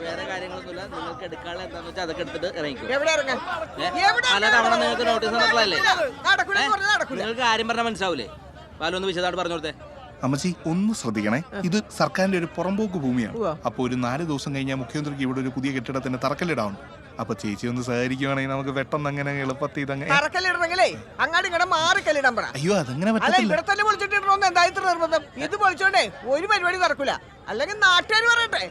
വേറെ കാര്യങ്ങളൊന്നുമില്ല. നിങ്ങൾക്ക് എടുക്കാനുള്ള എന്താണെന്ന് വെച്ചാൽ അതൊക്കെ എടുത്തിട്ട് ഇറങ്ങിക്കും. പലതവണ നിങ്ങൾക്ക് നോട്ടീസ് തന്നിട്ടുള്ളതല്ലേ? നിങ്ങൾക്ക് കാര്യം പറഞ്ഞാൽ മനസ്സിലാവൂലേ? പാലൊന്ന് വിശദമായിട്ട് പറഞ്ഞു കൊടുത്തേ. അമ്മച്ചി ഒന്ന് ശ്രദ്ധിക്കണേ, ഇത് സർക്കാരിന്റെ ഒരു പുറമ്പോക്ക് ഭൂമിയാണ്. അപ്പൊ ഒരു 4 ദിവസം കഴിഞ്ഞാൽ മുഖ്യമന്ത്രിക്ക് ഇവിടെ ഒരു പുതിയ കെട്ടിടത്തിന്റെ തറക്കല്ലിടാണ്. അപ്പൊ ചേച്ചി ഒന്ന് സഹകരിക്കുവാണെങ്കിൽ നമുക്ക് പെട്ടെന്ന് അങ്ങനെ എളുപ്പത്തിൽ ഇതങ്ങനെ അങ്ങാടി ഇങ്ങോട്ട് മാറി കല്ലിടാൻ പറ. അയ്യോ അതങ്ങനെ ഇവിടെ തന്നെ പൊളിച്ചിട്ടിടണമെന്ന് എന്താ ഇത്ര നിർബന്ധം? ഇത് പൊളിച്ചോണ്ടേ ഒരു പരിപാടി നടക്കൂല. അല്ലെങ്കിൽ നാട്ടുകാർ പറയട്ടെ.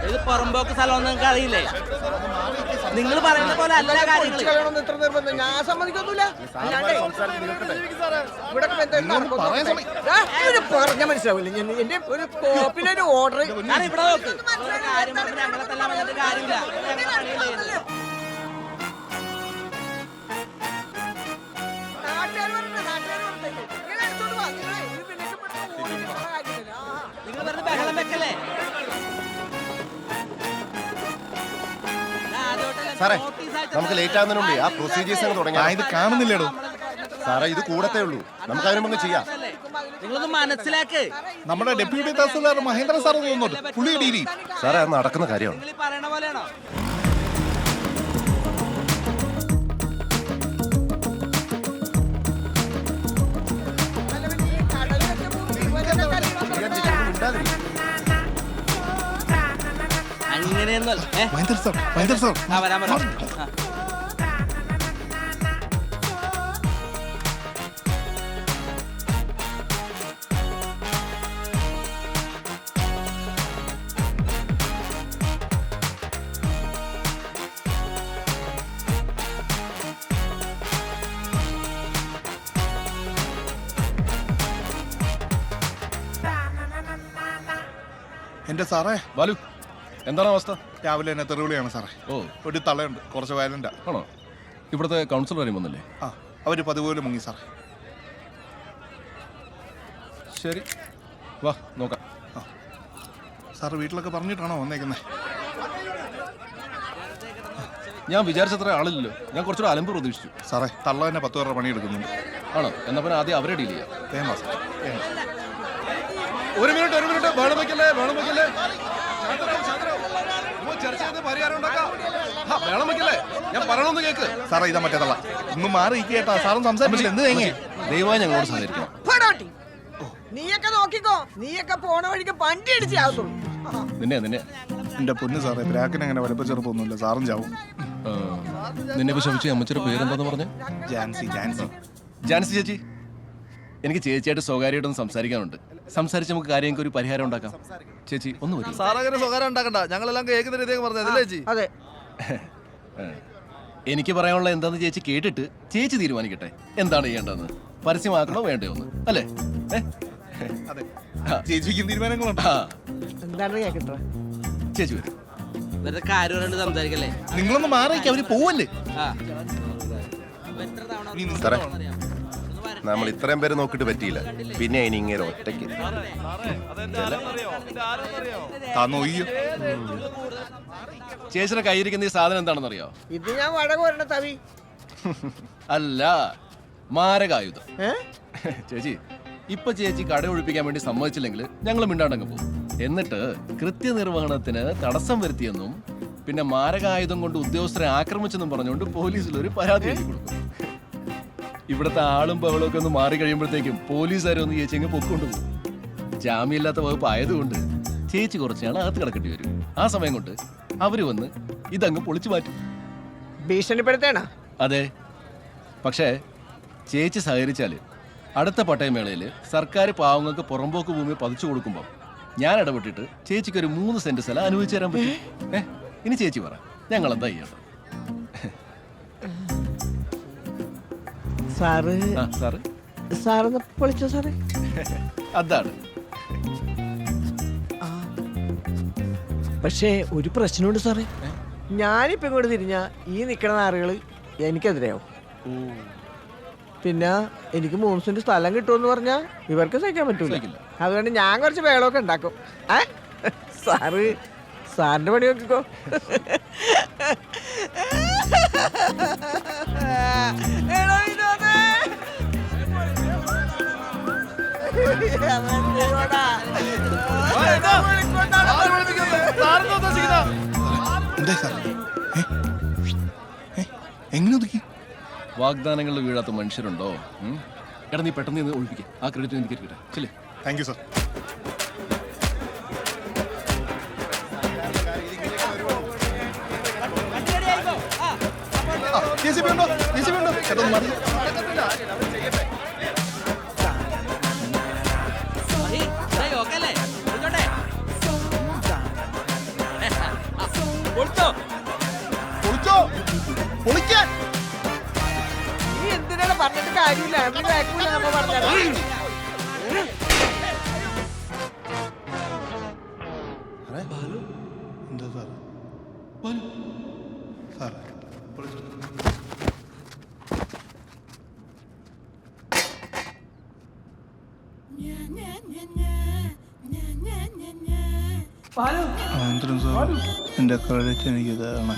ഇത് പുറമ്പോക്ക് സ്ഥലം നിങ്ങൾക്ക് അറിയില്ലേ? നിങ്ങൾ പറയുന്ന പോലെ അല്ല കാര്യങ്ങൾ. ഇത്ര നിർബന്ധം ഞാൻ സമ്മതിക്കൊന്നുമില്ല. പറഞ്ഞ മനസ്സിലാവില്ല. എന്റെ ഒരു കോപ്പിലൊരു ഓർഡർ ഇവിടെ നോക്ക്. കാര്യം പറഞ്ഞ് ഞങ്ങളെല്ലാം വന്നിട്ട് കാര്യമില്ല. നിങ്ങൾ വെറുതെ ബഹളം വെക്കല്ലേ? സാറേ നമുക്ക് ലേറ്റ് ആകുന്നതിനുണ്ട് ആ പ്രൊസീജിയേഴ്സ് അങ്ങ് തുടങ്ങി. ഇത് കാണുന്നില്ലേടോ സാറേ, ഇത് കൂടത്തേ ഉള്ളൂ. നമുക്ക് അതിനൊന്നും ചെയ്യാം. നിങ്ങളൊന്ന് മനസ്സിലാക്ക്. നമ്മുടെ ഡെപ്യൂട്ടി തഹസിൽദാർ മഹേന്ദ്ര സാർ തോന്നുന്നുണ്ട്. പുള്ളി ഡീലി സാറേ അത് നടക്കുന്ന കാര്യമാണ്. നിങ്ങൾ പറയണ പോലെയാണോ? അങ്ങനെയൊന്നും മഹേന്ദ്ര സാർ വരാൻ പറയാം. എന്റെ സാറേ ബാലു, എന്താണ് അവസ്ഥ? രാവിലെ തന്നെ തെറിവിളിയാണ് സാറേ. ഒരു തളയുണ്ട്, കുറച്ച് വയലന്റാ. ആണോ? ഇവിടുത്തെ കൗൺസിലർ അറിയുമെന്നല്ലേ? ആ, അവര് പതിപോലെ മുങ്ങി സാറേ. ശരി, വാ നോക്കാം. സാറ് വീട്ടിലൊക്കെ പറഞ്ഞിട്ടാണോ വന്നേക്കുന്നത്? ഞാൻ വിചാരിച്ചത്ര ആളില്ലല്ലോ. ഞാൻ കുറച്ചുകൂടെ അലമ്പ് പ്രതീക്ഷിച്ചു. സാറേ തള്ള തന്നെ 10 പേരുടെ പണി എടുക്കുന്നുണ്ട്. ആണോ? എന്നാ പിന്നെ ആദ്യം അവരെ ഡീൽ ചെയ്യാം. വേണ്ട സാർ, ഒരു മിനിറ്റ് വേണം വയ്ക്കല്ലേ. ചർച്ച ചെയ്ത് പരിഹാരം ഉണ്ടാക്കാം. വേണം വയ്ക്കല്ലേ, ഞാൻ പറയണമെന്ന് കേക്ക്. സാറേ ഇതാ മറ്റേ തള്ള. ഒന്ന് മാറി കേട്ടാ. സാറും സംസാരിച്ചില്ല. എന്ത് തേങ്ങ ദയവായി ഞങ്ങളോട് സഹകരിക്കണം. നീയൊക്കെ നോക്കിക്കോ. നീയൊക്കെ പോണ വഴിക്ക് വണ്ടി അടിച്ച് ആകത്തുള്ളൂ. നിന്നെ എന്റെ പൊന്ന് സാറേ, ബ്രാക്കിന് അങ്ങനെ വലപ്പ ചെറുപ്പൊന്നുമില്ല. സാറും ചാവും. നിന്നെ വിഷമിച്ച് അമ്മച്ചിയുടെ പേരെന്താന്ന് പറഞ്ഞ? ജാൻസി ചേച്ചി. എനിക്ക് ചേച്ചിയായിട്ട് സ്വകാര്യമായിട്ടൊന്ന് സംസാരിക്കാനുണ്ട്. സംസാരിച്ച് നമുക്ക് കാര്യങ്ങൾക്ക് ഒരു പരിഹാരം ഉണ്ടാക്കാം. ചേച്ചി ഒന്ന് വരും. സാറങ്ങനെ സ്വകാര്യം ഉണ്ടാക്കണ്ട. ഞങ്ങളെല്ലാം കേൾക്കുന്ന രീതിയൊക്കെ പറഞ്ഞതല്ലേ ചേച്ചി? അതെ. എനിക്ക് പറയാനുള്ള എന്താന്ന് ചേച്ചി കേട്ടിട്ട് ചേച്ചി തീരുമാനിക്കട്ടെ എന്താണ് ചെയ്യേണ്ടതെന്ന്. പരസ്യമാക്കണോ വേണ്ടയോ എന്ന്, അല്ലേ? ചേച്ചിക്കും തീരുമാനങ്ങളുണ്ട്. എന്താണ് കേക്കട്ടെ? ചേച്ചി വരും. വെറുതെ കാര്യം പറഞ്ഞിട്ട് സംസാരിക്കല്ലേ? നിങ്ങളൊന്ന് മാറിക്ക്, അവര് പോവല്ലേ? സാറേ, നമ്മൾ ഇത്രയും പേര് നോക്കിട്ട് പറ്റിയില്ല. പിന്നെ ഇനി ഇങ്ങനെ ഒറ്റയ്ക്ക് ചേച്ചിയുടെ കയ്യിരിക്കുന്ന ഈ സാധനം എന്താണെന്ന് അറിയോ? ഇത് ഞാൻ വടക വരണ തവി അല്ല, മാരകായുധം. ചേച്ചി ഇപ്പൊ ചേച്ചി കട ഒഴിപ്പിക്കാൻ വേണ്ടി സമ്മതിച്ചില്ലെങ്കിൽ ഞങ്ങൾ മിണ്ടാണ്ടങ്ങ് പോകും. എന്നിട്ട് കൃത്യനിർവഹണത്തിന് തടസ്സം വരുത്തിയെന്നും പിന്നെ മാരകായുധം കൊണ്ട് ഉദ്യോഗസ്ഥരെ ആക്രമിച്ചെന്നും പറഞ്ഞുകൊണ്ട് പോലീസിൽ ഒരു പരാതി എഴുതി കൊടുക്കും. ഇവിടുത്തെ ആളും ബഹളമൊക്കെ ഒന്ന് മാറി കഴിയുമ്പോഴത്തേക്കും പോലീസുകാരും ഒന്ന് ചേച്ചി അങ്ങ് പൊക്കൊണ്ടു പോകും. ജാമ്യമില്ലാത്ത വകുപ്പ് ആയതുകൊണ്ട് ചേച്ചി കുറച്ചാൾ അകത്ത് കിടക്കേണ്ടി വരും. ആ സമയം കൊണ്ട് അവര് വന്ന് ഇതങ്ങ് പൊളിച്ചു മാറ്റും. ഭീഷണിപ്പെടുത്തേണ? അതെ. പക്ഷേ ചേച്ചി സഹകരിച്ചാല് അടുത്ത പട്ടയമേളയിൽ സർക്കാർ പാവങ്ങൾക്ക് പുറമ്പോക്ക് ഭൂമി പതിച്ചു കൊടുക്കുമ്പോൾ ഞാൻ ഇടപെട്ടിട്ട് ചേച്ചിക്ക് ഒരു 3 സെന്റ് സ്ഥലം അനുവദിച്ചു തരാൻ പറ്റും. ഇനി ചേച്ചി പറ, ഞങ്ങൾ എന്താ ചെയ്യണം? പൊളിച്ചോ സാറേ? അതാണ്. പക്ഷേ ഒരു പ്രശ്നമുണ്ട് സാറേ. ഞാനിപ്പോ ഇങ്ങോട്ട് തിരിഞ്ഞ ഈ നിക്കണ നാറുകള് എനിക്കെതിരെയാവും. പിന്നെ എനിക്ക് 3 സെന്റ് സ്ഥലം കിട്ടുമെന്ന് പറഞ്ഞാ ഇവർക്ക് സഹിക്കാൻ പറ്റൂല. അതുകൊണ്ട് ഞാൻ കുറച്ച് വേളമൊക്കെ ഉണ്ടാക്കും. സാറിന്റെ പണി നോക്കിക്കോ. എന്താ സാർ എങ്ങനെ ഒതുക്കി? വാഗ്ദാനങ്ങളിൽ വീഴാത്ത മനുഷ്യരുണ്ടോ? എടാ നീ പെട്ടെന്ന് ഇത് ഒഴിപ്പിക്കുക. ആ ക്രെഡിറ്റ് എനിക്ക് കിട്ടെ. ചെല്ലേ. Thank you sir. ഉണ്ടോ? ചേട്ടാ ഒന്ന് മാറി. പൊളിച്ചോ? പൊളിക്കാൻ നീ എന്തിനാണ് പറഞ്ഞിട്ട് കാര്യമില്ല. അവര് കേൾക്കൂല നമ്മ പറഞ്ഞത്. എന്താ സാർ? സാർ ആന്തരം സാർ എൻ്റെ ക്രെഡിറ്റ് എനിക്ക് തരണേ.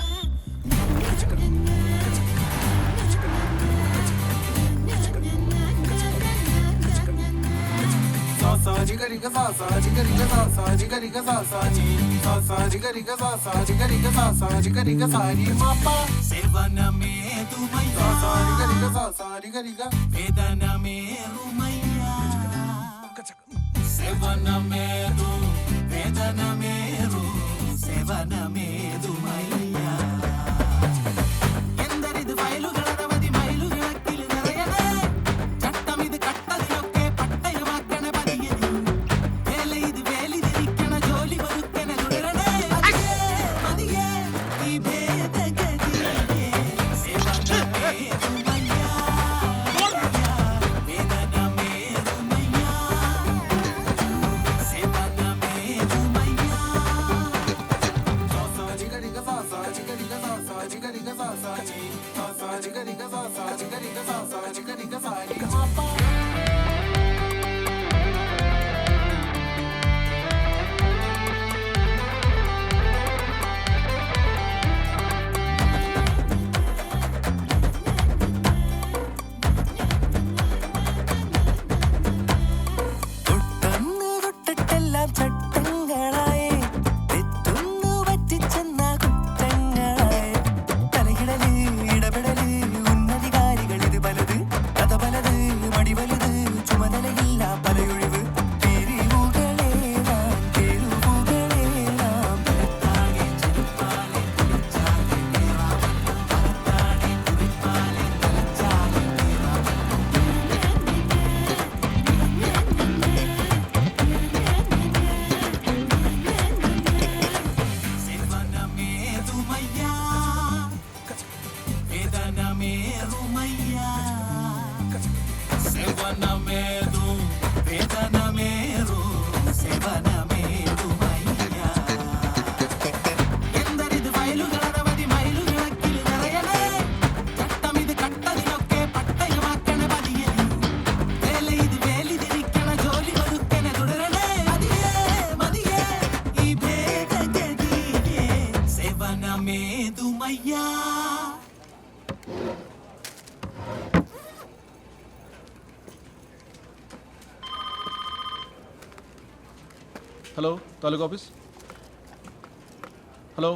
Hello, taluk office. Hello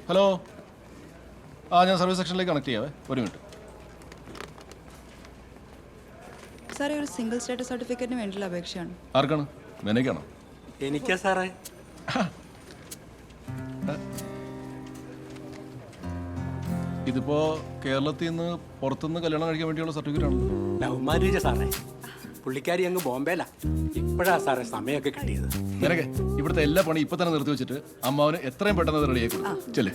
hello. ഞാൻ സർവീസ് സെക്ഷനിലേക്ക് കണക്ട് ചെയ്യാവേ. ഒരു മിനിറ്റ്. സാറേ, ഒരു സിംഗിൾ സ്റ്റേറ്റസ് സർട്ടിഫിക്കറ്റിന് വേണ്ടിയുള്ള അപേക്ഷയാണ്. ആർക്കാണ്? മെനക്കാണോ? എനിക്കാ സാറേ. ഇതിപ്പോ കേരളത്തിൽ നിന്ന് പുറത്തുനിന്ന് കല്യാണം കഴിക്കാൻ വേണ്ടിയുള്ള സർട്ടിഫിക്കറ്റ് ആണ്. ലവ് മാരേജ് സാറേ. പുള്ളിക്കാരി അങ്ങ് ബോംബെയിലാ. ഇപ്പോഴാ സാറേ സമയമൊക്കെ കിട്ടിയത്. നിനക്ക് ഇവിടുത്തെ എല്ലാ പണി ഇപ്പൊ തന്നെ നിർത്തി വെച്ചിട്ട് അമ്മാവന് എത്രയും പെട്ടെന്ന് റെഡിയാക്കി കൊടുക്കും. ചെല്ലേ.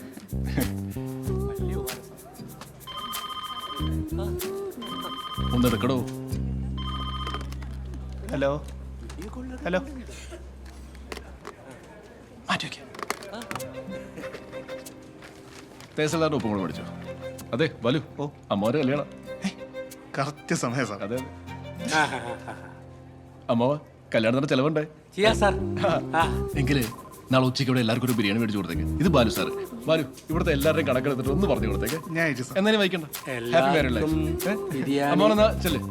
ഒന്നെടുക്കടോ. Hello hello. മാറ്റി വയ്ക്കാം. തേസലാറിന്റെ ഒപ്പം കൂടെ പഠിച്ചോ. അതെ വലു. ഓ, അമ്മാവന്റെ കല്യാണം കറക്റ്റ് സമയം സാർ. അതെ അമ്മാവ കല്യാണത്തിന്റെ ചെലവുണ്ടേ. ചെയ്യാ സാർ. എങ്കില് നാളെ ഉച്ചയ്ക്ക് ഇവിടെ എല്ലാവർക്കും ഒരു ബിരിയാണി മേടിച്ചു കൊടുത്തേക്ക്. ഇത് ബാലു സാർ. ബാലു ഇവിടുത്തെ എല്ലാവരുടെയും കണക്കെടുത്തിട്ട് ഒന്ന് പറഞ്ഞു കൊടുത്തേക്ക്. ഞാൻ അയച്ചു സാർ. എന്നാലും വയ്ക്കണ്ട. Happy married life. അമ്മാവൻ എന്നാ ചെല്ലേ.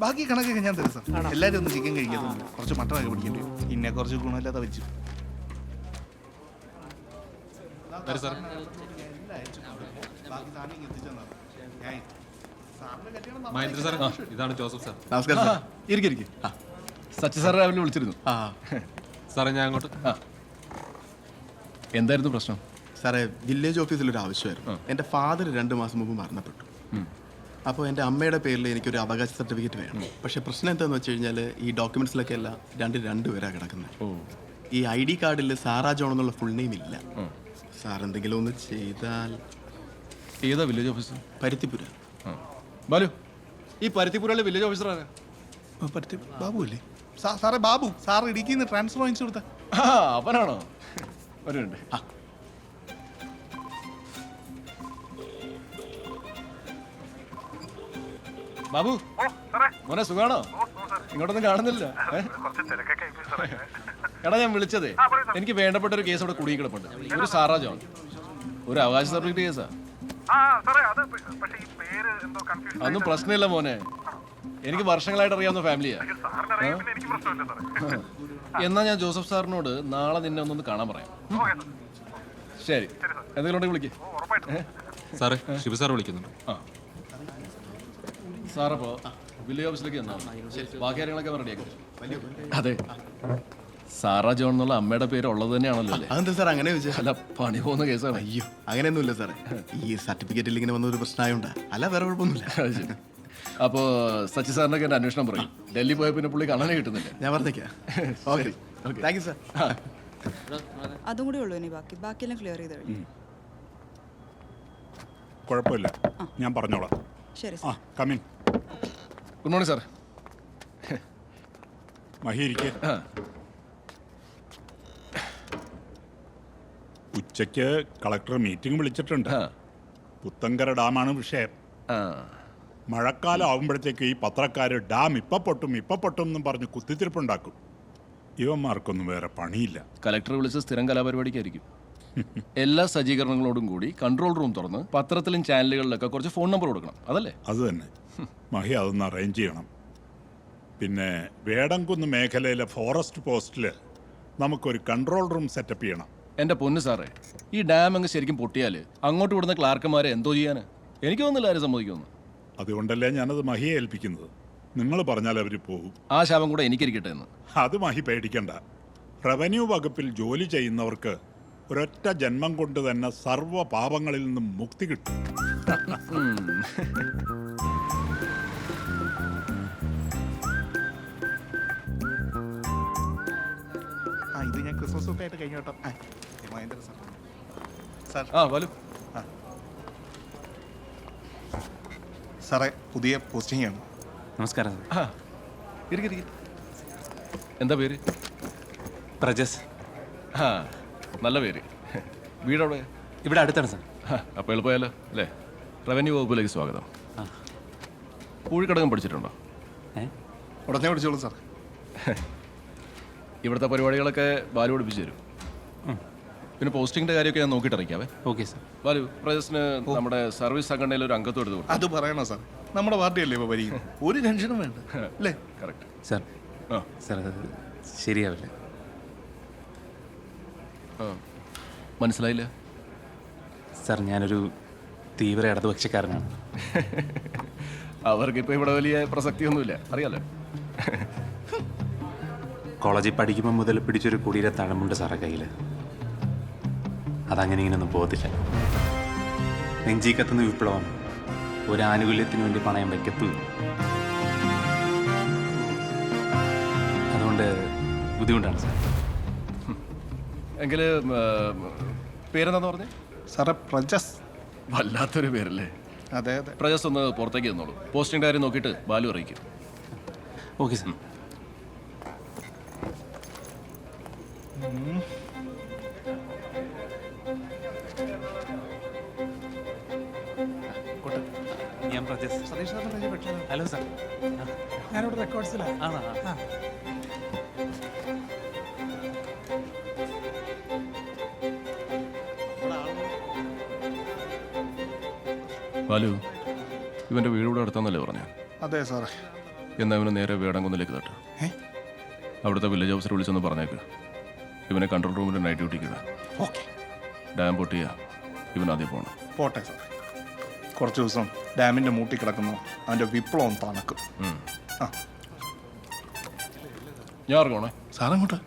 ബാക്കി കണക്കൊക്കെ ഞാൻ തരും സാർ. എല്ലാവരും ഒന്ന് ചിക്കൻ കഴിക്കാത്ത കുറച്ച് മട്ടനൊക്കെ പിടിക്കേണ്ടി വരും. പിന്നെ കുറച്ച് ഗുണമില്ലാത്ത വെച്ചു. ഇതാണ് ജോസഫ് സാർ. നമസ്കാരം സാർ. ഇരിക്കും സച്ചി സാർ രാവിലെ വിളിച്ചിരുന്നു. സാറേ ഞാൻ അങ്ങോട്ട്. എന്തായിരുന്നു പ്രശ്നം? സാറേ, വില്ലേജ് ഓഫീസിൽ ഒരു ആവശ്യമായിരുന്നു. എൻ്റെ ഫാദർ 2 മാസം മുമ്പ് മരണപ്പെട്ടു. അപ്പോൾ എൻ്റെ അമ്മയുടെ പേരിൽ എനിക്കൊരു അവകാശ സർട്ടിഫിക്കറ്റ് വേണം. പക്ഷേ പ്രശ്നം എന്താണെന്ന് വെച്ച് കഴിഞ്ഞാൽ ഈ ഡോക്യുമെന്റ്സിലൊക്കെ എല്ലാം രണ്ട് പേരാണ് കിടക്കുന്നത്. ഈ ID കാർഡിൽ സാറാ ജോൺ എന്നുള്ള ഫുൾ നെയിം ഇല്ല. സാർ എന്തെങ്കിലും ഒന്ന് ചെയ്താൽ. ഏതാ വില്ലേജ് ഓഫീസർ? പരുത്തിപ്പുര. ബാലു, ഈ പരുത്തിപ്പുരയിലെ വില്ലേജ് ഓഫീസർ ആരാ? ബാബു അല്ലേ സാറേ? ബാബു സാർ ഇടുക്കിയിൽ നിന്ന് ട്രാൻസ്ഫർ വാങ്ങിച്ചു കൊടുത്ത അവനാണോ? വരുന്നുണ്ട്. ബാബു മോനെ, സുഖാണോ? ഇങ്ങോട്ടൊന്നും കാണുന്നില്ല. എടാ, ഞാൻ വിളിച്ചതേ, എനിക്ക് വേണ്ടപ്പെട്ട ഒരു കേസ് അവിടെ കുടുങ്ങി കിടപ്പുണ്ട്. ഒരു സാറാ ജോൺ, ഒരു അവകാശ സർട്ടിഫിക്കറ്റ് കേസാ. അതൊന്നും പ്രശ്നമില്ല മോനെ, എനിക്ക് വർഷങ്ങളായിട്ട് അറിയാവുന്ന ഫാമിലിയാ. എന്നാ ഞാൻ ജോസഫ് സാറിനോട് നാളെ നിന്നെ ഒന്നൊന്ന് കാണാൻ പറയാം. ശരി, എന്തെങ്കിലും ഉണ്ടെങ്കിൽ വിളിക്കേ. സാറേ, ശിവ സാർ വിളിക്കുന്നുണ്ട്. സാറപ്പോ വില്ലേജ് ഓഫീസിലേക്ക് എന്നാ ബാക്കി കാര്യങ്ങളൊക്കെ റെഡിയാക്കി. അതെ, സാറാ ജോൺ എന്നുള്ള അമ്മയുടെ പേര് ഉള്ളത് തന്നെയാണല്ലോ അല്ലേ? അതെന്താ സാർ അങ്ങനെ ചോദിച്ചാൽ? അല്ല, പണി പോകുന്ന കേസാണ്. അയ്യോ, അങ്ങനെയൊന്നുമില്ല സാറേ. ഈ സർട്ടിഫിക്കറ്റിൽ ഇങ്ങനെ വന്നൊരു പ്രശ്നമായോണ്ടാ, അല്ല വേറെ കുഴപ്പമൊന്നുമില്ല. അപ്പോ സച്ചി സാറിനൊക്കെ എന്റെ അന്വേഷണം പറയും. ഡൽഹി പോയ പിന്നെ പുള്ളി കാണാനേ കിട്ടുന്നില്ല. ഞാൻ പറഞ്ഞേക്കാം. Okay, thank you sir. അതും കൂടി ഉള്ളൂ ഇനി ബാക്കിയെല്ലാം ക്ലിയർ ചെയ്ത് കഴിഞ്ഞു. കുഴപ്പമില്ല, ഞാൻ പറഞ്ഞോളാം. ശരി ആ, come in. Good morning sir. Mahi ഇരിക്കെ. ഉച്ചയ്ക്ക് കളക്ടർ മീറ്റിംഗ് വിളിച്ചിട്ടുണ്ട്. പുത്തങ്കര ഡാമാണ് വിഷയം. മഴക്കാലം ആകുമ്പോഴത്തേക്ക് ഈ പത്രക്കാര് ഡാം ഇപ്പൊ പൊട്ടും എന്നും പറഞ്ഞ് കുത്തിത്തിരിപ്പുണ്ടാക്കും. ഇവന്മാർക്കൊന്നും വേറെ പണിയില്ല. കലക്ടർ വിളിച്ച് സ്ഥിരം കലാപരിപാടിക്കായിരിക്കും. എല്ലാ സജ്ജീകരണങ്ങളോടും കൂടി കൺട്രോൾ റൂം തുറന്ന് പത്രത്തിലും ചാനലുകളിലൊക്കെ കുറച്ച് ഫോൺ നമ്പർ കൊടുക്കണം. അതല്ലേ? അത് തന്നെ. മഹി അതൊന്ന് അറേഞ്ച് ചെയ്യണം. പിന്നെ വേടംകുന്ന് മേഖലയിലെ ഫോറസ്റ്റ് പോസ്റ്റില് നമുക്കൊരു കൺട്രോൾ റൂം സെറ്റപ്പ് ചെയ്യണം. എൻ്റെ പൊന്ന് സാറേ, ഈ ഡാം അങ്ങ് ശരിക്കും പൊട്ടിയാല് അങ്ങോട്ട് വിടുന്ന ക്ലാർക്കന്മാരെ എന്തോ ചെയ്യാന്? എനിക്ക് തോന്നുന്നില്ല ആരും സമ്മതിക്കുമെന്ന്. അതുകൊണ്ടല്ലേ ഞാനത് മഹിയെ ഏൽപ്പിക്കുന്നത്. നിങ്ങൾ പറഞ്ഞാൽ അവർ പോകും. ആ ശാപം കൂടെ എനിക്കിരിക്കട്ടെ എന്ന്. അത് മഹി പേടിക്കണ്ട. റവന്യൂ വകുപ്പിൽ ജോലി ചെയ്യുന്നവർക്ക് ഒരൊറ്റ ജന്മം കൊണ്ട് തന്നെ സർവ്വ പാപങ്ങളിൽ നിന്നും മുക്തി കിട്ടും. ഇത് ഞാൻ ക്രിസ്മസ് ഒക്കെ ആയിട്ട് കഴിഞ്ഞ കേട്ടോ. മഹേന്ദ്ര സാർ. സാർ. വലു. സാറേ, പുതിയ പോസ്റ്റിംഗ് ആണ്. നമസ്കാരം. എന്താ പേര്? പ്രജസ്. നല്ല പേര്. വീടവിടെ? ഇവിടെ അടുത്താണ് സാർ. അപ്പോൾ എളുപ്പമായല്ലോ അല്ലേ? റവന്യൂ വകുപ്പിലേക്ക് സ്വാഗതം. പൂഴിക്കടകം പഠിച്ചിട്ടുണ്ടോ? ഉടനെ പഠിച്ചോളൂ സാർ. ഇവിടുത്തെ പരിപാടികളൊക്കെ ബാലു പഠിപ്പിച്ചു തരും. പിന്നെ പോസ്റ്റിങ്ങിന്റെ കാര്യമൊക്കെ ഞാൻ നോക്കിയിട്ട് അറിയിക്കാവേ. Okay sir. ബാലു, പ്രജസിന് നമ്മുടെ സർവീസ് സംഘടനയിൽ ഒരു അംഗത്വം എടുത്ത് കൊടുക്കും. അത് പറയണോ സാർ? നമ്മുടെ പാർട്ടിയല്ലേ ഇപ്പോൾ ഭരിക്കുന്നത്. ഒരു ടെൻഷനും വേണ്ട അല്ലേ? Correct sir. സാർ, അത് ശരിയാവില്ല. മനസ്സിലായില്ല സാർ, ഞാനൊരു തീവ്ര ഇടതുപക്ഷക്കാരനാണ്. അവർക്കിപ്പോൾ ഇവിടെ വലിയ പ്രസക്തിയൊന്നുമില്ല, അറിയാലോ. കോളേജിൽ പഠിക്കുമ്പോൾ മുതൽ പിടിച്ചൊരു കുടിയിലെ തഴമുണ്ട് സാറേ കയ്യിൽ. അതങ്ങനെ ഇങ്ങനെയൊന്നും പോകത്തില്ല. നെഞ്ചി കത്തുന്ന വിപ്ലവം ഒരു ആനുകൂല്യത്തിന് വേണ്ടി പണയം വയ്ക്കത്തുമില്ല. അതുകൊണ്ട് ബുദ്ധിമുട്ടാണ് സാർ. എങ്കിൽ പേരെന്താന്ന് പറഞ്ഞേ? സാറേ, പ്രജസ്. വല്ലാത്തൊരു പേരല്ലേ? അതെ അതെ. പ്രജസ് ഒന്ന് പുറത്തേക്ക് തന്നോളൂ. പോസ്റ്റിംഗ് കാര്യം നോക്കിയിട്ട് ബാലു അറിയിക്കും. Okay sir. ഞാൻ പ്രജസ്. Hello sir. ഞാനിവിടെ റെക്കോർഡ്സിലാണ്. ബാലു, ഇവന്റെ വീട് ഇവിടെ അടുത്താന്നല്ലേ പറഞ്ഞു? അതെ സാറേ. എന്നാ ഇവനെ നേരെ വേടംകുന്നിലേക്ക് തട്ട്. അവിടുത്തെ വില്ലേജ് ഓഫീസർ വിളിച്ചൊന്ന് പറഞ്ഞേക്ക്. ഇവനെ കൺട്രോൾ റൂമിൽ നൈറ്റ് ഡ്യൂട്ടിക്ക് ഇടാം. ഓക്കെ, ഡാം പൊട്ടിയ ഇവൻ ആദ്യം പോകണം. പോട്ടെ സാർ. കുറച്ച് ദിവസം ഡാമിന്റെ മൂട്ടി കിടക്കുന്നു, അവന്റെ വിപ്ലവം തണക്കും. ആ ഞാൻ ഇറങ്ങണേ. സാറങ്ങോട്ട്.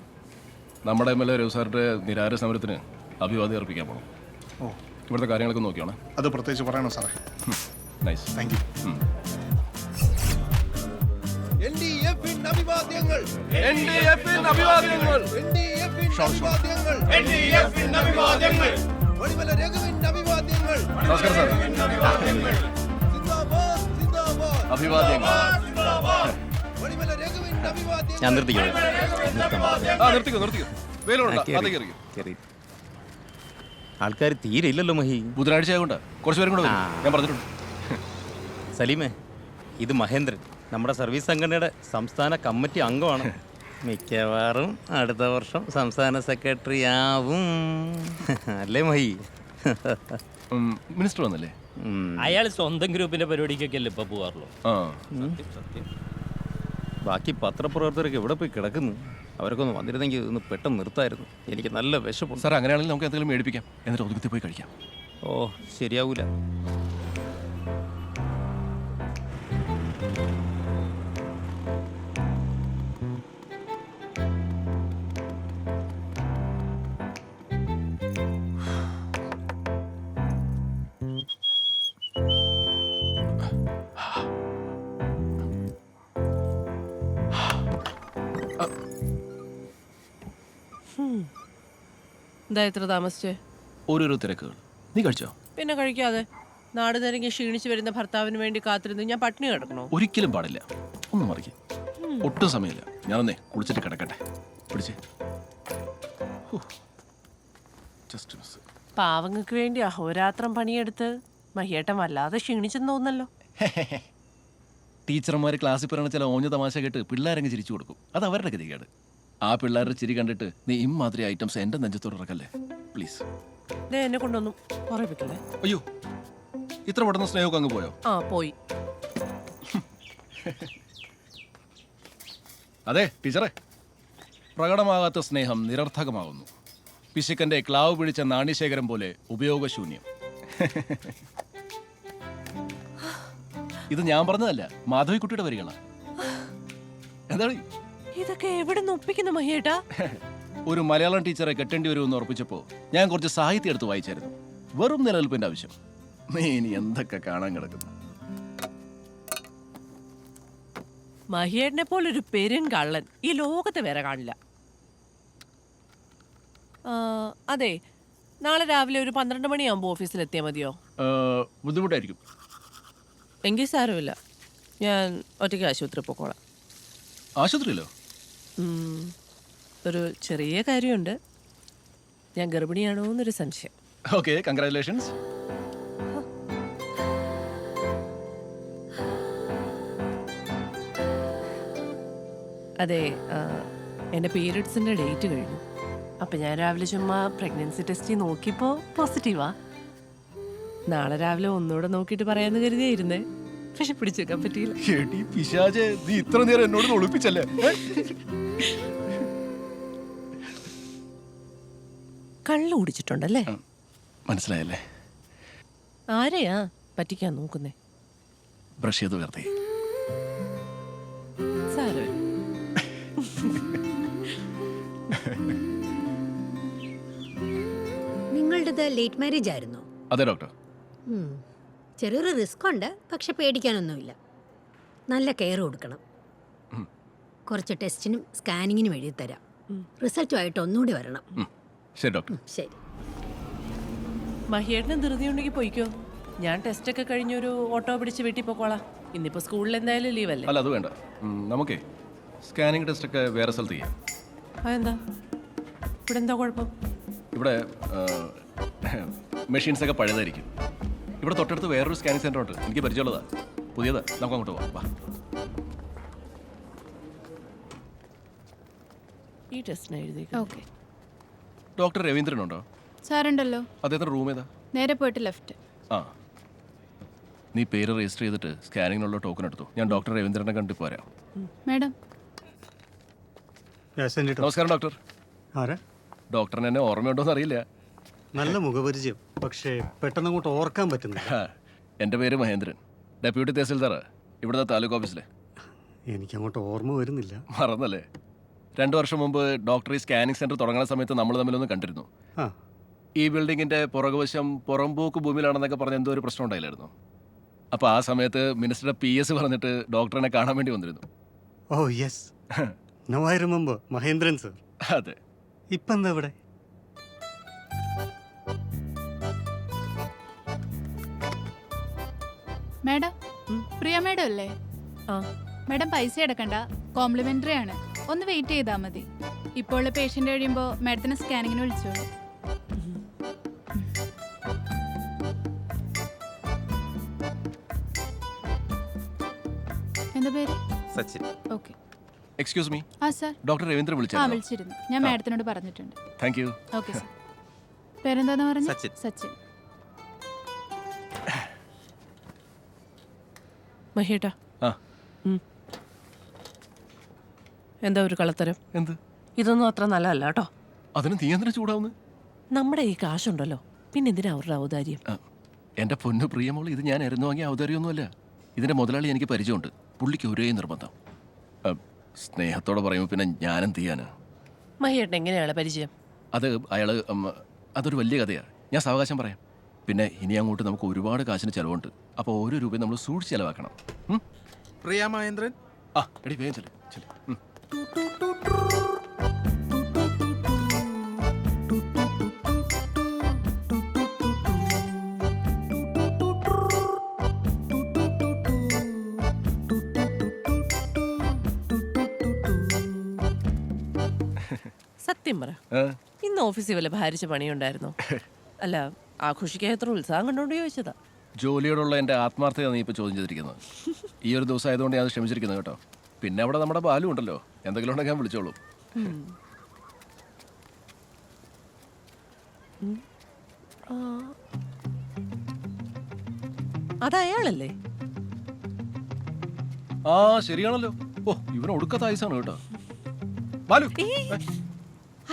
നമ്മുടെ MLA രഘു സാറിന്റെ നിരാഹാര സമരത്തിന് അഭിവാദ്യം അർപ്പിക്കാൻ പോകണം. ഓ, ഇവിടുത്തെ കാര്യങ്ങളൊക്കെ നോക്കിയാണേ. അത് പ്രത്യേകിച്ച് പറയണോ സാറേ? Nice, thank you. നമസ്കാരം സാർ. അഭിവാദ്യങ്ങൾ. ഞാൻ നിർത്തിക്കോ. നിർത്തിക്കോ നിർത്തിക്കോ. വെയിലുണ്ടോ? അതേക്ക് ഇറങ്ങി. ആൾക്കാർ തീരെ ഇല്ലല്ലോ മഹി. ബുധനാഴ്ച ആയതുകൊണ്ട് കുറച്ച് പേരും കൂടെ വരും. ഞാൻ പറഞ്ഞിട്ടുണ്ട്. സലീമേ, ഇത് മഹേന്ദ്രൻ, നമ്മുടെ സർവീസ് സംഘടനയുടെ സംസ്ഥാന കമ്മിറ്റി അംഗമാണ്. മിക്കവാറും അടുത്ത വർഷം സംസ്ഥാന സെക്രട്ടറി ആവും. അല്ലേ മഹി? മിനിസ്റ്റർ വന്നല്ലേ? അയാൾ സ്വന്തം ഗ്രൂപ്പിന്റെ പരിപാടിക്കൊക്കെ അല്ലേ ഇപ്പൊ പോവാറുള്ളൂ. ബാക്കി പത്രപ്രവർത്തകരൊക്കെ എവിടെ പോയി കിടക്കുന്നു? അവരൊക്കെ ഒന്ന് വന്നിരുന്നെങ്കിൽ ഒന്ന് പെട്ടെന്ന് നിർത്തായിരുന്നു. എനിക്ക് നല്ല വിശപ്പുണ്ട്. സാർ, അങ്ങനെയാണെങ്കിൽ നമുക്ക് എന്തെങ്കിലും മേടിപ്പിക്കാം, എന്നിട്ട് ഒതുക്കത്തിൽ പോയി കഴിക്കാം. ഓ, ശരിയാവൂല. എന്താ ഇത്ര താമസിച്ചേ? ഓരോരോ തിരക്കുകൾ. നീ കഴിച്ചോ? പിന്നെ കഴിക്കാതെ. നാട് നിരങ്ങി ക്ഷീണിച്ചു വരുന്ന ഭർത്താവിന് വേണ്ടി കാത്തിരുന്ന് ഞാൻ പട്ടിണി കിടക്കണോ? ഒരിക്കലും പാടില്ല. ഒന്നും മറിക്കും. ഒട്ടും സമയമില്ല. ഞാനൊന്നേ കുളിച്ചിട്ട് കിടക്കട്ടെ. പിടിച്ചേ. പാവങ്ങൾക്ക് വേണ്ടി അഹോരാത്രം പണിയെടുത്ത് മഹിയേട്ടൻ വല്ലാതെ ക്ഷീണിച്ചെന്ന് തോന്നല്ലോ. ടീച്ചർമാർ ക്ലാസ്സിൽ പറയുന്ന ചില ഓഞ്ഞ തമാശ കേട്ട് പിള്ളേരങ്ങ് ചിരിച്ചു കൊടുക്കും. അത് അവരുടെ ഗതികേട്. ആ പിള്ളേരുടെ ചിരി കണ്ടിട്ട് നീ ഇമാതിരി ഐറ്റംസ് എൻ്റെ നെഞ്ചത്തോട് ഇറക്കല്ലേ പ്ലീസ്. എന്നെ കൊണ്ടൊന്നും പറയിപ്പിക്കല്ലേ. അയ്യോ, ഇത്ര പെട്ടെന്ന് സ്നേഹമൊക്കെ അങ്ങ് പോയോ? ആ, പോയി. അതെ ടീച്ചറെ, പ്രകടമാകാത്ത സ്നേഹം നിരർത്ഥകമാകുന്നു. പിശുക്കന്റെ ക്ലാവ് പിടിച്ച നാണ്യശേഖരം പോലെ ഉപയോഗശൂന്യം. ഇത് ഞാൻ പറഞ്ഞതല്ല, മാധവിക്കുട്ടിയുടെ വരികളാണ്. എന്താണ് ഇതൊക്കെ എവിടെ ഒപ്പിക്കുന്നു മഹിയേട്ടാ? ഒരു മലയാളം ടീച്ചറെ കെട്ടേണ്ടി വരുമെന്ന് ഉറപ്പിച്ചപ്പോ ഞാൻ കുറച്ച് സാഹിത്യം എടുത്ത് വായിച്ചായിരുന്നു. വെറും നിലനിൽപ്പിന്റെ ആവശ്യം. നീ ഇനി എന്തൊക്കെ കാണാൻ കിടക്കുന്നു? മഹിയേട്ടനെ പോലൊരു പെരും കള്ളൻ ഈ ലോകത്ത് വേറെ കാണില്ല. അതെ, നാളെ രാവിലെ ഒരു 12 മണിയാകുമ്പോൾ ഓഫീസിൽ എത്തിയാൽ മതിയോ? ബുദ്ധിമുട്ടായിരിക്കും. എങ്കിൽ സാരമില്ല, ഞാൻ ഒറ്റയ്ക്ക് ആശുപത്രി പോക്കോളാം. ആശുപത്രിയിലോ? ഒരു ചെറിയ കാര്യമുണ്ട്. ഞാൻ ഗർഭിണിയാണോ എന്നൊരു സംശയം. Okay, congratulations. അതെ, എൻ്റെ പീരിയഡ്സിൻ്റെ ഡേറ്റ് കഴിഞ്ഞു. അപ്പം ഞാൻ രാവിലെ ചുമ്മാ പ്രഗ്നൻസി ടെസ്റ്റ് നോക്കിയപ്പോൾ പോസിറ്റീവാ. നാളെ രാവിലെ ഒന്നുകൂടെ നോക്കിയിട്ട് പറയാമെന്ന് കരുതിയായിരുന്നേ. പക്ഷെ പിടിച്ചേക്കാൻ പറ്റിയില്ല. നീ ഇത്ര നേരം എന്നോട് ഒളിപ്പിച്ചല്ലേ? കള്ളു കുടിച്ചിട്ടുണ്ടല്ലേ? മനസ്സിലായല്ലേ? ആരെയാ പറ്റിക്കാൻ നോക്കുന്നേ? ബ്രഷ് ചെയ്ത് വെറുതെ. സാരമില്ല. നിങ്ങളുടേത് ലേറ്റ് മാരേജ് ആയിരുന്നോ? അതെ ഡോക്ടർ. ചെറിയൊരു റിസ്ക് ഉണ്ട്, പക്ഷെ പേടിക്കാനൊന്നുമില്ല. നല്ല കെയർ കൊടുക്കണം. കുറച്ച് ടെസ്റ്റിനും സ്കാനിങ്ങിനും എഴുതി തരാം. റിസൾട്ടുമായിട്ട് ഒന്നുകൂടി വരണം. ശരി ഡോക്ടർ. ശരി. മഹിയേട്ടന് ധൃതിയുണ്ടെങ്കിൽ പോയിക്കോ. ഞാൻ ടെസ്റ്റൊക്കെ കഴിഞ്ഞൊരു ഓട്ടോ പിടിച്ച് വീട്ടിൽ പോക്കോളാം. ഇന്നിപ്പോൾ സ്കൂളിൽ എന്തായാലും ലീവല്ലേ? അല്ല, അത് വേണ്ട. നമുക്കേ സ്കാനിങ് ടെസ്റ്റ് ഒക്കെ വേറെ സ്ഥലത്ത് ചെയ്യാം. അതെന്താ? ഇവിടെ എന്താ കുഴപ്പം? ഇവിടെ മെഷീൻസ് ഒക്കെ പഴയതായിരിക്കും. ഇവിടെ തൊട്ടടുത്ത് വേറൊരു സ്കാനിങ് സെൻ്റർ ഉണ്ട്, എനിക്ക് പരിചയമുള്ളതാ. പുതിയതാ, നമുക്ക് അങ്ങോട്ട് പോവാം. വാ. ഈ ടെസ്റ്റിന് എഴുതി. ഓക്കെ. ഡോക്ടർ രവീന്ദ്രനുണ്ടോ? സാറുണ്ടല്ലോ. അദ്ദേഹത്തിൻ്റെ റൂം ഏതാ? നേരെ പോയിട്ട് ലെഫ്റ്റ്. ആ, നീ പേര് രജിസ്റ്റർ ചെയ്തിട്ട് സ്കാനിങ്ങിനുള്ള ടോക്കൺ എടുത്തു. ഞാൻ ഡോക്ടർ രവീന്ദ്രനെ കണ്ടു പോരാം. മാഡം. നമസ്കാരം ഡോക്ടർ. ആരാ? ഡോക്ടറിന് എന്നെ ഓർമ്മയുണ്ടോന്ന് അറിയില്ല. നല്ല മുഖപരിചയം, പക്ഷേ പെട്ടെന്ന് അങ്ങോട്ട് ഓർക്കാൻ പറ്റുന്നില്ല. എൻ്റെ പേര് മഹേന്ദ്രൻ, ഡെപ്യൂട്ടി തഹസിൽദാർ, ഇവിടുത്തെ താലൂക്ക് ഓഫീസിലെ. എനിക്കങ്ങോട്ട് ഓർമ്മ വരുന്നില്ല. മറന്നല്ലേ? 2 വർഷം മുമ്പ് ഡോക്ടർ ഈ സ്കാനിങ് സെന്റർ തുടങ്ങുന്ന സമയത്ത് നമ്മൾ തമ്മിലൊന്ന് കണ്ടിരുന്നു. ആ, ഈ ബിൽഡിങ്ങിന്റെ പുറകുവശം പുറമ്പോക്ക് ഭൂമിയിലാണെന്നൊക്കെ പറഞ്ഞ് എന്തോ ഒരു പ്രശ്നം ഉണ്ടായില്ലായിരുന്നു. അപ്പോൾ ആ സമയത്ത് മിനിസ്റ്ററുടെ PS പറഞ്ഞിട്ട് ഡോക്ടറിനെ കാണാൻ വേണ്ടി വന്നിരുന്നു. Oh yes, no I remember. Mahendran sir. അതെ. ഇപ്പം എന്താ ഇവിടെ? മാഡം, പ്രിയ മാഡം അല്ലേ? ആ. മാഡം പൈസ അടക്കണ്ട, കോംപ്ലിമെന്ററി ആണ്. ഒന്ന് വെയിറ്റ് ചെയ്താൽ മതി. ഇപ്പോൾ ഉള്ള പേഷ്യന്റ് കഴിയുമ്പോൾ മാഡത്തിന് സ്കാനിങ്ങിന് വിളിച്ചോളൂ. എന്താ പേര്? സച്ചിൻ. ഓക്കെ. എക്സ്ക്യൂസ് മീ, ആ സാർ. ഡോക്ടർ രവീന്ദ്രൻ വിളിച്ചായിരുന്നു. വിളിച്ചിരുന്നു. ഞാൻ മാഡത്തിനോട് പറഞ്ഞിട്ടുണ്ട്. Thank you. Okay sir. പേരെന്താന്ന് പറഞ്ഞു? സച്ചിൻ. സച്ചിൻ. മഹിയേട്ടാ. ആ. എന്താ ഒരു കളത്തരം? എന്ത്? ഇതൊന്നും അത്ര നല്ലതല്ല കേട്ടോ. അതിന് നീ എന്തിനാ ചൂടാവുന്നു? നമ്മുടെ ഈ കാശുണ്ടല്ലോ, പിന്നെ എന്തിനാ അവരുടെ ഔദാര്യം? എൻ്റെ പൊന്നു പ്രിയമോൾ, ഇത് ഞാൻ എരുന്നു വാങ്ങിയ ഔദാര്യമൊന്നുമല്ല. ഇതിൻ്റെ മുതലാളി എനിക്ക് പരിചയമുണ്ട്. പുള്ളിക്ക് ഒരേ നിർബന്ധം. സ്നേഹത്തോടെ പറയുമ്പോൾ പിന്നെ ഞാനെന്ത് ചെയ്യാന്? മഹിയേട്ടൻ എങ്ങനെയാണ് പരിചയം? അതൊരു വലിയ കഥയാണ്. ഞാൻ സാവകാശം പറയാം. പിന്നെ ഇനി അങ്ങോട്ട് നമുക്ക് ഒരുപാട് കാശിന് ചിലവുണ്ട്. അപ്പോൾ ഓരോ രൂപയും നമ്മൾ സൂക്ഷിച്ച് ചിലവാക്കണം. പ്രിയ മഹേന്ദ്രൻ. ആ എടി വേഗം ചെല്. സത്യം പറ, ഇന്ന് ഓഫീസിൽ വല്ല ഭാരിച്ച പണിയുണ്ടായിരുന്നോ? അല്ല, ആഘോഷിക്കാൻ എത്ര ഉത്സാഹം കണ്ടോണ്ട് ചോദിച്ചതാ. ജോലിയോടുള്ള എൻ്റെ ആത്മാർത്ഥത നീ ഇപ്പോൾ ചോദ്യം ചെയ്തിരിക്കുന്നത്. ഈ ഒരു ദിവസം ആയതുകൊണ്ട് ഞാൻ ക്ഷമിച്ചിരിക്കുന്നത് കേട്ടോ. പിന്നെ അവിടെ നമ്മുടെ ബാലു ഉണ്ടല്ലോ, എന്തെങ്കിലും ഉണ്ടെങ്കിൽ ഞാൻ വിളിച്ചോളൂ. അതയാളല്ലേ? ആ ശരിയാണല്ലോ. ഓ, ഇവന് ഒടുക്കത്ത ആയുസാണ് കേട്ടോ. ബാലു,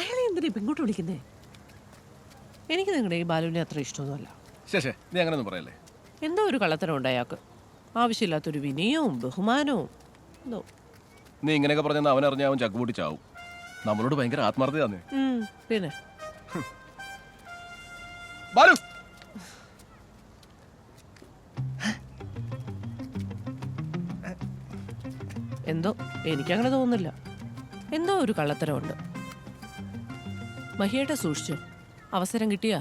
അയാളെ എന്തിനാ പെൺകുട്ടി വിളിക്കുന്നേ? എനിക്ക് നിങ്ങളുടെ ഈ ബാലുവിനെ അത്ര ഇഷ്ടമൊന്നുമല്ല. ശേ, നീ അങ്ങനെയൊന്നും പറയല്ലേ. എന്തോ ഒരു കള്ളത്തരം ഉണ്ട് അയാൾക്ക്. ആവശ്യമില്ലാത്തൊരു വിനയവും ബഹുമാനവും എന്തോ. നീ ഇങ്ങനെയൊക്കെ പറഞ്ഞാൽ അവനറിഞ്ഞ അവൻ ചക്കുപൊട്ടി ചാവും. നമ്മളോട് ഭയങ്കര ആത്മാർത്ഥതയാന്നേ. പിന്നെ ബാലു, എന്തോ എനിക്കങ്ങനെ തോന്നുന്നില്ല. എന്തോ ഒരു കള്ളത്തരമുണ്ട്. മഹിയേട്ട സൂക്ഷിച്ചു. അവസരം കിട്ടിയാ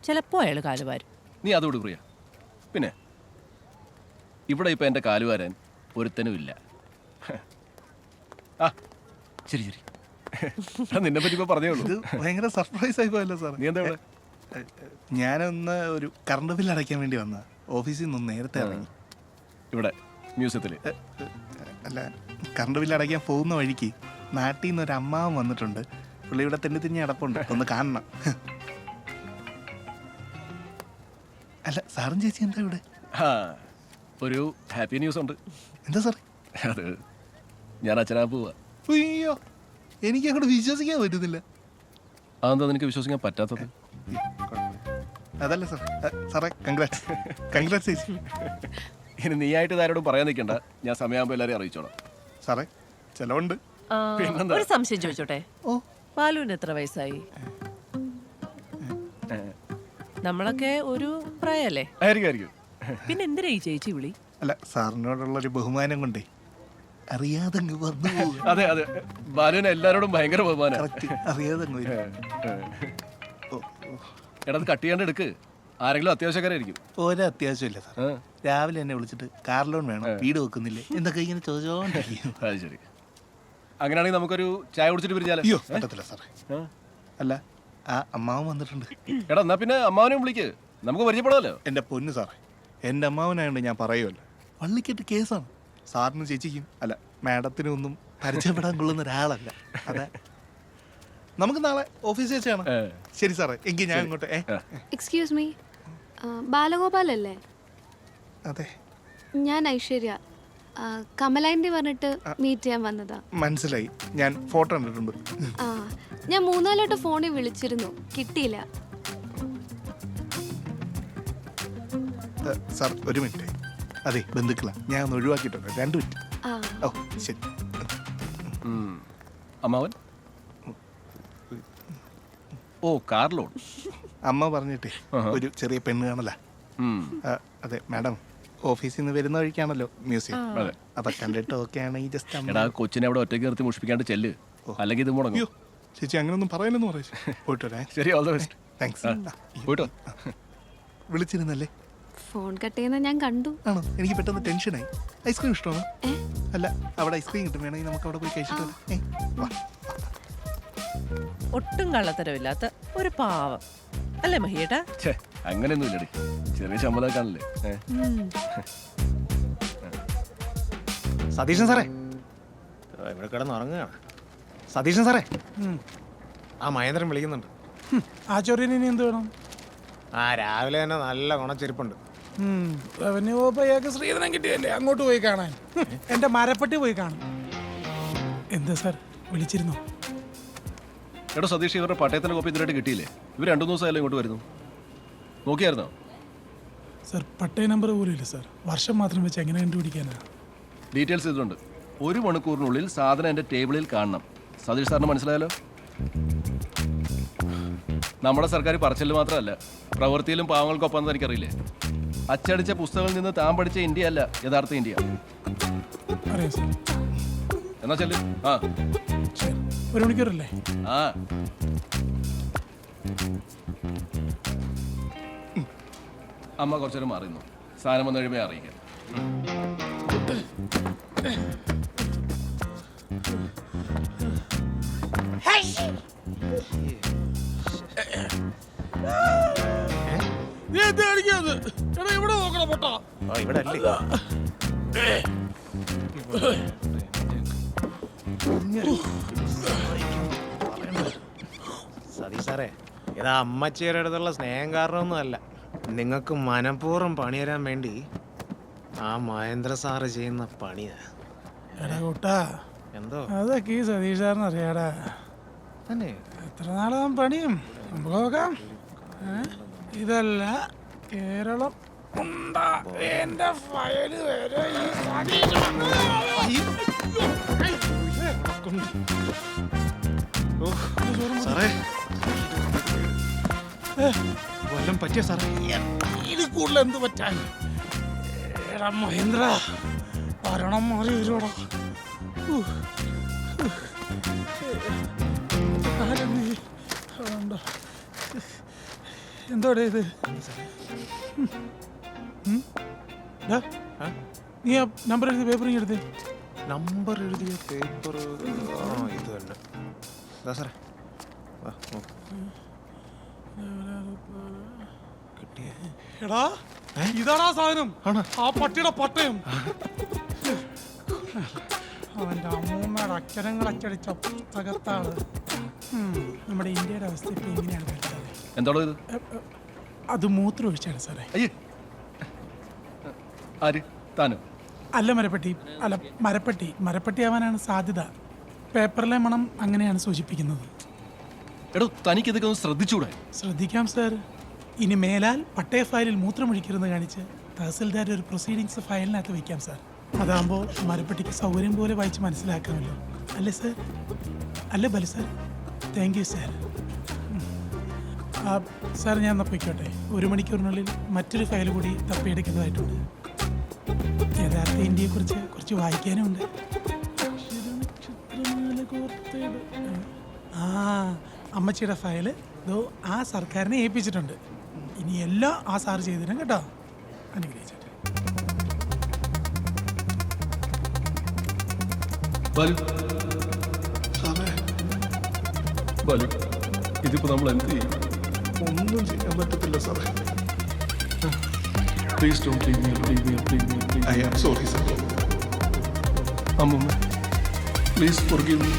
ചിലപ്പോ അയാൾ കാലുവാരും. നീ അതോട് പ്രിയ. പിന്നെ ഇവിടെ ഇപ്പൊ എന്റെ കാലുവാരൻ ഒരുത്തനും ഇല്ല. ആ ശരി നിന്നെ പറ്റി ഇപ്പൊ പറഞ്ഞേ ഉള്ളൂ. ഇത് ഭയങ്കര സർപ്രൈസ് ആയി പോയല്ലോ സാർ. നീ എന്താ ഇവിടെ? ഞാനൊന്ന് ഒരു കറണ്ട് ബില്ല് അടയ്ക്കാൻ വേണ്ടി വന്ന ഓഫീസിൽ നിന്ന് നേരത്തെ ഇറങ്ങി. ഇവിടെ മ്യൂസിയത്തില് അല്ല, കറണ്ട് ബില്ല് അടയ്ക്കാൻ പോകുന്ന വഴിക്ക് നാട്ടിൽ നിന്ന് ഒരു അമ്മാവൻ വന്നിട്ടുണ്ട്. പുള്ളി ഇവിടെ തെന്നി തിരിഞ്ഞ് അടപ്പുണ്ട്, ഒന്ന് കാണണം. അല്ല, സാറും ചേച്ചി എന്താ ഇവിടെ? ഒരു ഹാപ്പി ന്യൂസ് ഉണ്ട്. എന്താ സാർ? അത് ഞാൻ അച്ഛനാ പോവാ. അയ്യോ, എനിക്ക് അങ്ങോട്ട് വിശ്വസിക്കാൻ പറ്റുന്നില്ല. അതെന്താ നിനക്ക് വിശ്വസിക്കാൻ പറ്റാത്തത്? അതല്ല സാർ. സാറേ, കൺഗ്രാറ്റ്സ് ചേച്ചി. ഇനി നീ ആയിട്ട് ഇതാരോടും പറയാൻ നിൽക്കണ്ട. ഞാൻ സമയമാകുമ്പോൾ എല്ലാവരെയും അറിയിച്ചോളാം. സാറേ, ചെലവുണ്ട്. ഒരു സംശയം ചോദിച്ചോട്ടെ? ബാലുവിന് എത്ര വയസ്സായി? നമ്മളൊക്കെ ഒരു പ്രായല്ലേ? ആയിരിക്കും. പിന്നെ എന്തിനാ ഈ ചേച്ചി വിളി? അല്ല, സാറിനോടുള്ളൊരു ബഹുമാനം കൊണ്ടേ അറിയാതെ വന്നു. അതെ, ബാലുവിന് എല്ലാരോടും ഭയങ്കര ബഹുമാനം. അറിയാതെ എടാ, അത് കട്ട് ചെയ്യാണ്ട് എടുക്ക്. ആരെങ്കിലും അത്യാവശ്യക്കാരായിരിക്കും. ഒരു അത്യാവശ്യമില്ല സാർ. രാവിലെ എന്നെ വിളിച്ചിട്ട് കാർ ലോൺ വേണം, വീട് വെക്കുന്നില്ലേ എന്തൊക്കെ ഇങ്ങനെ ചോദിച്ചോണ്ടിരിക്കും. അത് ശരി. അങ്ങനെയാണെങ്കിൽ നമുക്കൊരു ചായ കുടിച്ചിട്ട് പിരിഞ്ഞാലോ? അയ്യോ, പറ്റത്തില്ല സാറേ. അല്ല, ആ അമ്മാവൻ വന്നിട്ടുണ്ട്. എടാ, എന്നാ പിന്നെ അമ്മാവനെയും വിളിക്ക്, നമുക്ക് പരിചയപ്പെടാമല്ലോ. എൻ്റെ പൊന്ന് സാറേ, എൻ്റെ അമ്മാവനായോണ്ട് ഞാൻ പറയുമല്ലോ, വള്ളിക്കെട്ട് കേസാണ്. സാറിനും ചേച്ചിക്കും അല്ല മാഡത്തിനും ഒന്നും പരിചയപ്പെടാൻ കൊള്ളുന്ന ഒരാളല്ല. അതെ, നമുക്ക് നാളെ ഓഫീസിൽ വെച്ചാണ്. ശരി സാറേ, എങ്കിൽ ഞാൻ ഇങ്ങോട്ട്. എക്സ്ക്യൂസ് മീ, ബാലഗോപാൽ അല്ലേ? അതെ, ഞാൻ ഐശ്വര്യ. കമലാൻഡി പറഞ്ഞിട്ട് മീറ്റ് ചെയ്യാൻ വന്നതാ. മനസ്സിലായി, ഞാൻ ഫോട്ടോ കണ്ടിട്ടുണ്ട്. ആ, ഞാൻ 3-4 വട്ടം ഫോണിൽ വിളിച്ചിരുന്നു, കിട്ടിയില്ല. സാർ ഒരു മിനിറ്റ്. അതെ, ബന്ധുക്കളാ, ഞാൻ ഒന്ന് ഒഴിവാക്കിയിട്ടുണ്ട്. 2 മിനിറ്റ്. ഓ ശരി. അമ്മാവൻ ഓ കാർ ലോൺ. അമ്മ പറഞ്ഞിട്ടേ ഒരു ചെറിയ പെണ്ണ് കാണല. അതെ മാഡം, ഓഫീസിൽ നിന്ന് വരുന്ന വഴിക്കാണല്ലോ മ്യൂസിയം. അപ്പൊ കണ്ടിട്ട് ഓക്കെ ആണെങ്കിൽ ജസ്റ്റ് എടാ കൊച്ചിനെ അവിടെ ഒറ്റയ്ക്ക് നിർത്തി മുഷിപ്പിക്കാണ്ട് ചെല്ല്, അല്ലെങ്കിൽ ഇത് മുടങ്ങും. ചേച്ചി അങ്ങനൊന്നും പറയലെന്ന് പറയും. പോയിട്ട് വരാം. ശരി, ഓൾ ദ ബെസ്റ്റ്. താങ്ക്സ്. പോയിട്ടോ. വിളിച്ചിരുന്നല്ലേ? ഫോൺ കട്ട് ചെയ്യുന്ന ഞാൻ കണ്ടു. ആണോ? എനിക്ക് പെട്ടെന്ന് ടെൻഷനായി. ഐസ്ക്രീം ഇഷ്ടമാണോ? അല്ല, അവിടെ ഐസ്ക്രീം കിട്ടും, വേണമെങ്കിൽ നമുക്ക് അവിടെ പോയി കഴിച്ചിട്ട് വരാം. ഒട്ടും കള്ളത്തരമില്ലാത്ത ഒരു പാവം അല്ലേ മഹിയേട്ടാ? അങ്ങനെയൊന്നും ഇല്ലടി, ചെറിയ ശമ്പളക്കാണല്ലേ. സതീശൻ സാറേ, ഇവിടെ കിടന്ന് ഉറങ്ങുകയാണ്. സതീശൻ സാറേ, ആ മഹേന്ദ്രൻ വിളിക്കുന്നുണ്ട്. ആ ചൊറിയന് ഇനി എന്ത് വേണം? ആ രാവിലെ തന്നെ നല്ല ഗുണച്ചെരുപ്പുണ്ട്. റവന്യൂ വകുപ്പ് അയാൾക്ക് ശ്രീധരൻ കിട്ടിയല്ലേ, അങ്ങോട്ട് പോയി കാണാൻ. എന്റെ മരപ്പെട്ടി പോയി കാണും. എന്താ സാർ, വിളിച്ചിരുന്നോ? എടോ സതീഷ്, ഇവരുടെ പട്ടയത്തിന്റെ കോപ്പി ഇതിനായിട്ട് കിട്ടിയില്ലേ? ഇവർ 2 ദിവസമായാലും ഇങ്ങോട്ട് വരുന്നു. നോക്കിയായിരുന്നോ? സാർ പട്ടയ നമ്പർ പോലും ഇല്ല സാർ. വർഷം മാത്രം വെച്ച് എങ്ങനെ കണ്ടുപിടിക്കാനാ? ഡീറ്റെയിൽസ് ഇതിലുണ്ട്. 1 മണിക്കൂറിനുള്ളിൽ സാധനം എൻ്റെ ടേബിളിൽ കാണണം. സതീഷ് സാറിന് മനസ്സിലായല്ലോ? നമ്മുടെ സർക്കാർ പറച്ചിൽ മാത്രമല്ല, പ്രവൃത്തിയിലും പാവങ്ങൾക്കൊപ്പം എനിക്കറിയില്ലേ. അച്ചടിച്ച പുസ്തകങ്ങളിൽ നിന്ന് താൻ പഠിച്ച ഇന്ത്യ അല്ല യഥാർത്ഥ ഇന്ത്യ. അറിയാം സാർ. എന്നാ ചെല്ലു. ആ 1 മണിക്കൂറല്ലേ? ആ അമ്മ കുറച്ചേരം മാറിയിരുന്നു. സാധനം വന്നു കഴിയുമ്പോൾ അറിയിക്കാം. ഇവിടെ നോക്കണം പൊട്ടാ. ഇവിടെ അല്ലേ? സതീഷ് സാറേ, ഇതാ അമ്മച്ചിയുടെ അടുത്തുള്ള സ്നേഹം കാരണമൊന്നും അല്ല. നിങ്ങൾക്ക് മനഃപൂർവ്വം പണി തരാൻ വേണ്ടി ആ മഹേന്ദ്ര സാറ് ചെയ്യുന്ന പണിയാ. എടാ കൂട്ടാ, എന്തോ അതൊക്കെ ഈ സതീഷ് സാറിന് അറിയാടാ. തന്നെ എത്ര നാളാൻ പണിയും നമുക്ക് നോക്കാം. ഇതല്ല കേരളം ഉണ്ടാ, എന്റെ ഫയല് വരെ സാറേ വല്ലതും പറ്റിയ സാറേ? ഇതിൽ കൂടുതൽ എന്ത് പറ്റാൻ? എടാ മഹേന്ദ്ര, ഭരണം മാറി വരുവാടാ. എന്തോടെ ഇത്? നീ ആ നമ്പർ എഴുതി പേപ്പർ എടുത്ത്. നമ്പർ എഴുതിയ പേപ്പർ ഇത് തന്നെ. സാറേ എടാ, ഇതാടാ സാധനം, ആ പട്ടിയുടെ പട്ടയം. അവന്റെ അമ്മൂമ്മയുടെ അക്ഷരങ്ങൾ അച്ചടിച്ച പുസ്തകത്താണ്. നമ്മുടെ ഇന്ത്യയുടെ അവസ്ഥ ഇപ്പൊ എങ്ങനെയാണ് വരുന്നത്? എന്താണോ ഇത്? അത് മൂത്രം ഒഴിച്ചാണ് സാറേ. ആര്? താനോ? അല്ല മരപ്പെട്ടി, അല്ല മരപ്പെട്ടി ആവാനാണ് സാധ്യത. പേപ്പറിലെ മണം അങ്ങനെയാണ് സൂചിപ്പിക്കുന്നത്. എടോ, തനിക്ക് ഇതൊക്കെ ഒന്ന് ശ്രദ്ധിച്ചൂടെ? ശ്രദ്ധിക്കാം സാർ. ഇനി മേലാൽ പട്ടയ ഫയലിൽ മൂത്രമൊഴിക്കരുതെന്ന് കാണിച്ച് തഹസിൽദാരുടെ ഒരു പ്രൊസീഡിങ്സ് ഫയലിനകത്ത് വയ്ക്കാം സാർ. അതാകുമ്പോൾ മരപ്പെട്ടിക്ക് സൗകര്യം പോലെ വായിച്ച് മനസ്സിലാക്കാമല്ലോ. അല്ലേ സാർ? അല്ലേ ബലി sir? Thank you sir. Sir ഞാൻ എന്നാൽ പൊയ്ക്കോട്ടെ. 1 മണിക്കൂറിനുള്ളിൽ മറ്റൊരു ഫയൽ കൂടി തപ്പിയെടുക്കുന്നതായിട്ടുണ്ട്. യഥാർത്ഥ ഇന്ത്യയെക്കുറിച്ച് കുറച്ച് വായിക്കാനുമുണ്ട്. ആ അമ്മച്ചിയുടെ ഫയല് ഇതോ ആ സർക്കാരിനെ ഏൽപ്പിച്ചിട്ടുണ്ട്. ഇനി എല്ലാം ആ സാർ ചെയ്തിരും കേട്ടോ. അനുഗ്രഹിച്ചോട്ടെ. ഇതിപ്പോ നമ്മൾ എന്ത് ചെയ്യും? ഒന്നും ചെയ്യാൻ പറ്റത്തില്ല സാറേ. Please don't leave me, leave me, leave me, leave me. I am sorry, sir. Amma, please forgive me.